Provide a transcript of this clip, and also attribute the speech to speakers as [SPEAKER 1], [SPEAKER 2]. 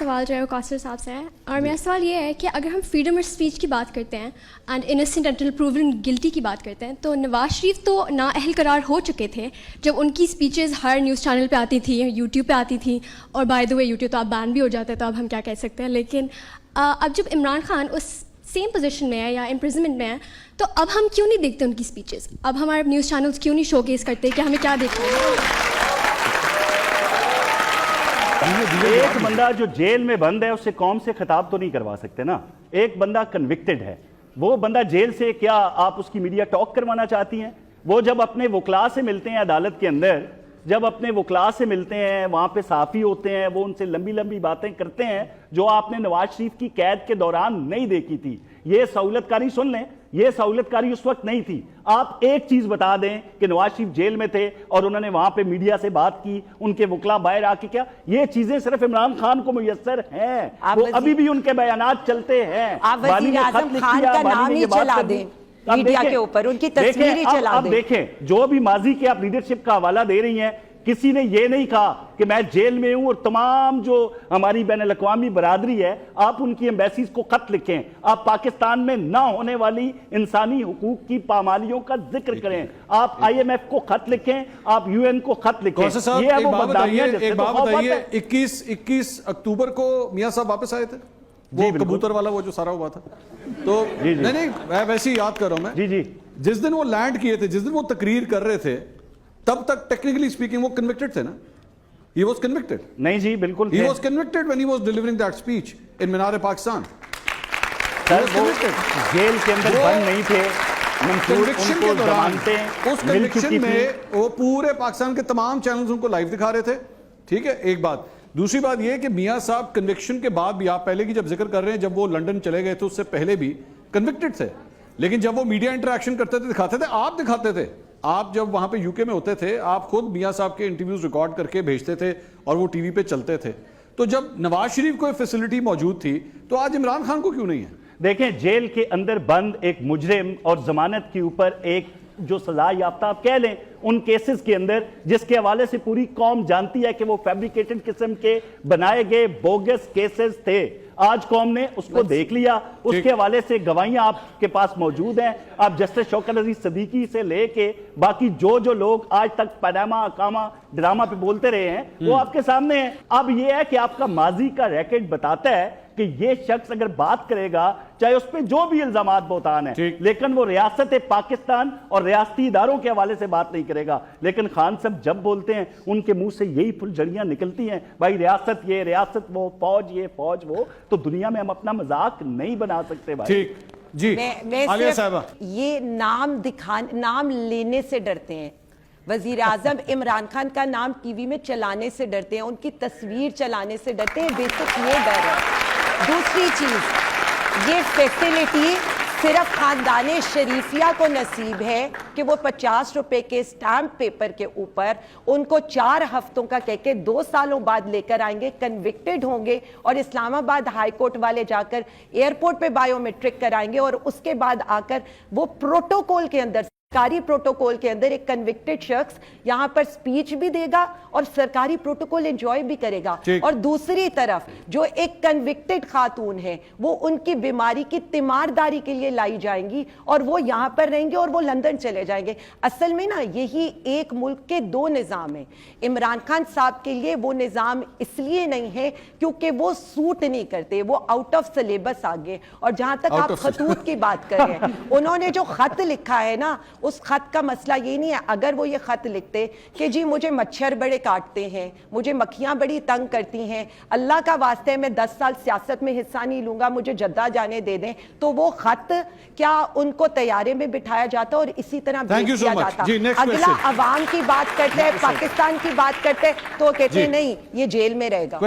[SPEAKER 1] سوال جو ہے وہ کاسر صاحب سے ہے، اور میرا سوال یہ ہے کہ اگر ہم فریڈم آف اسپیچ کی بات کرتے ہیں اینڈ انسینٹ انٹل پروون گلٹی کی بات کرتے ہیں، تو نواز شریف تو نااہل قرار ہو چکے تھے جب ان کی اسپیچز ہر نیوز چینل پہ آتی تھی، یوٹیوب پہ آتی تھیں، اور بائی دا وے یوٹیوب تو آپ بین بھی ہو جاتے ہیں، تو اب ہم کیا کہہ سکتے ہیں. لیکن اب جب عمران خان اس سیم پوزیشن میں ہے یا امپریزنمنٹ میں ہے، تو اب ہم کیوں نہیں دیکھتے ان کی اسپیچز؟ اب ہمارے نیوز چینلز کیوں نہیں شو کیس کرتے کہ ہمیں کیا دیکھنا ہے؟
[SPEAKER 2] ایک بندہ جو جیل میں بند ہے اس سے قوم سے خطاب تو نہیں کروا سکتے نا. ایک بندہ کنوکٹڈ ہے، وہ بندہ جیل سے کیا آپ اس کی میڈیا ٹاک کروانا چاہتی ہیں؟ وہ جب اپنے وکلاء سے ملتے ہیں عدالت کے اندر، جب اپنے وکلاء سے ملتے ہیں، وہاں پہ صحافی ہوتے ہیں، وہ ان سے لمبی لمبی باتیں کرتے ہیں جو آپ نے نواز شریف کی قید کے دوران نہیں دیکھی تھی. یہ سہولت کاری سن لیں، یہ سہولت کاری اس وقت نہیں تھی. آپ ایک چیز بتا دیں کہ نواز شریف جیل میں تھے اور انہوں نے وہاں پہ میڈیا سے بات کی، ان کے وکلاء باہر آ کے کیا، یہ چیزیں صرف عمران خان کو میسر ہیں. وہ ابھی بھی ان کے بیانات چلتے ہیں.
[SPEAKER 3] آپ وزیر اعظم خان کا نام ہی چلا دیں میڈیا کے اوپر، ان کی تصویر ہی چلا دیں.
[SPEAKER 2] اب دیکھیں، جو بھی ماضی کے آپ لیڈرشپ کا حوالہ دے رہی ہیں، کسی نے یہ نہیں کہا کہ میں جیل میں ہوں، اور تمام جو ہماری بین الاقوامی برادری ہے، آپ ان کی ایمبیسیز کو خط لکھیں، آپ پاکستان میں نہ ہونے والی انسانی حقوق کی پامالیوں کا ذکر کریں، آپ آئی ایم ایف کو خط لکھیں، آپ یو این کو خط لکھیں. یہ ہے وہ بدنامیاں جس سے تو خوف ہوتا ہے.
[SPEAKER 4] 21 اکتوبر کو میاں صاحب واپس آئے تھے، وہ کبوتر والا وہ جو سارا ہوا تھا، تو نہیں میں ویسے ہی یاد کر رہا ہوں میں، جس دن وہ لینڈ کیے تھے، جس دن وہ تقریر کر رہے تھے، تب تک ٹیکنیکلی اسپیکنگ وہ کنوکٹڈ تھے نا. He was convicted.
[SPEAKER 2] نہیں جی بالکل
[SPEAKER 4] He was convicted when he was delivering that speech in مینار پاکستان.
[SPEAKER 2] سر وہ جیل کے اندر بند نہیں تھے،
[SPEAKER 4] کنوکشن کے دوران اس کنوکشن میں وہ پورے پاکستان کے تمام چینلز ان کو لائیو دکھا رہے تھے. ٹھیک ہے، ایک بات. دوسری بات یہ کہ میاں صاحب کنوکشن کے بعد بھی، آپ پہلے کی جب ذکر کر رہے ہیں جب وہ لنڈن چلے گئے تھے اس سے پہلے بھی کنوکٹڈ تھے، لیکن جب وہ میڈیا انٹریکشن کرتے تھے دکھاتے تھے، آپ دکھاتے تھے. آپ جب وہاں پہ یو کے میں ہوتے تھے، آپ خود میاں صاحب کے انٹرویوز ریکارڈ کر کے بھیجتے تھے اور وہ ٹی وی پہ چلتے تھے. تو جب نواز شریف کو فیسلٹی موجود تھی تو آج عمران خان کو کیوں نہیں ہے؟
[SPEAKER 2] دیکھیں، جیل کے اندر بند ایک مجرم اور ضمانت کے اوپر ایک جو سزا یافتہ آپ کہہ لیں ان کیسز کے اندر، جس کے حوالے سے پوری قوم جانتی ہے کہ وہ فیبریکیٹڈ قسم کے بنائے گئے بوگس کیسز تھے، آج قوم نے اس کو دیکھ لیا. اس کے حوالے سے گواہیاں آپ کے پاس موجود ہیں. آپ جسٹس شوکت عزیز صدیقی سے لے کے باقی جو لوگ آج تک پاناما اقامہ ڈرامہ پہ بولتے رہے ہیں وہ آپ کے سامنے ہیں. اب یہ ہے کہ آپ کا ماضی کا ریکارڈ بتاتا ہے کہ یہ شخص اگر بات کرے گا، چاہے اس پہ جو بھی الزامات بہتان ہیں، لیکن وہ ریاست پاکستان اور ریاستی اداروں کے حوالے سے بات نہیں کرے گا. لیکن خان صاحب جب بولتے ہیں ان کے منہ سے یہی پھلجھڑیاں نکلتی ہیں، بھائی ریاست یہ، ریاست وہ، فوج یہ، فوج وہ. تو دنیا میں ہم اپنا مذاق نہیں بنا سکتے بھائی.
[SPEAKER 4] ٹھیک جی، عالیہ صاحبہ،
[SPEAKER 3] یہ نام لینے سے ڈرتے ہیں. وزیر اعظم عمران خان کا نام ٹی وی میں چلانے سے ڈرتے ہیں، ان کی تصویر چلانے سے ڈرتے ہیں. بیسک یہ ڈر ہے. دوسری چیز، یہ فیسلٹی صرف خاندان شریفیہ کو نصیب ہے کہ وہ 50 روپے کے سٹامپ پیپر کے اوپر ان کو 4 ہفتوں کا کہہ کے 2 سالوں بعد لے کر آئیں گے، کنوکٹڈ ہوں گے، اور اسلام آباد ہائی کورٹ والے جا کر ایئرپورٹ پہ بایو میٹرک کرائیں گے، اور اس کے بعد آ کر وہ پروٹوکول کے اندر، سرکاری پروٹوکول کے اندر ایک کنوکٹڈ شخص یہاں پر سپیچ بھی دے گا اور سرکاری پروٹوکول انجوائے بھی کرے گا. اور دوسری طرف جو ایک کنوکٹڈ خاتون ہے وہ ان کی بیماری کی تیمارداری کے لیے لائی جائیں گی اور وہ یہاں پر رہیں گے اور وہ لندن چلے جائیں گے. اصل میں نا یہی ایک ملک کے 2 نظام ہیں. عمران خان صاحب کے لیے وہ نظام اس لیے نہیں ہے کیونکہ وہ سوٹ نہیں کرتے، وہ آؤٹ آف سلیبس آگے. اور جہاں تک آپ خطوط کی بات کر رہے ہیں، انہوں نے جو خط لکھا ہے نا، اس خط کا مسئلہ یہ نہیں ہے. اگر وہ یہ خط لکھتے کہ جی مجھے مچھر بڑے کاٹتے ہیں، مجھے مکھیاں بڑی تنگ کرتی ہیں، اللہ کا واسطے میں 10 سال سیاست میں حصہ نہیں لوں گا، مجھے جدہ جانے دے دیں، تو وہ خط کیا ان کو طیارے میں بٹھایا جاتا اور اسی طرح بھیج دیا جاتا. اگلا عوام کی بات کرتے ہیں، پاکستان کی بات کرتے ہیں تو کہتے ہیں نہیں یہ جیل میں رہے گا.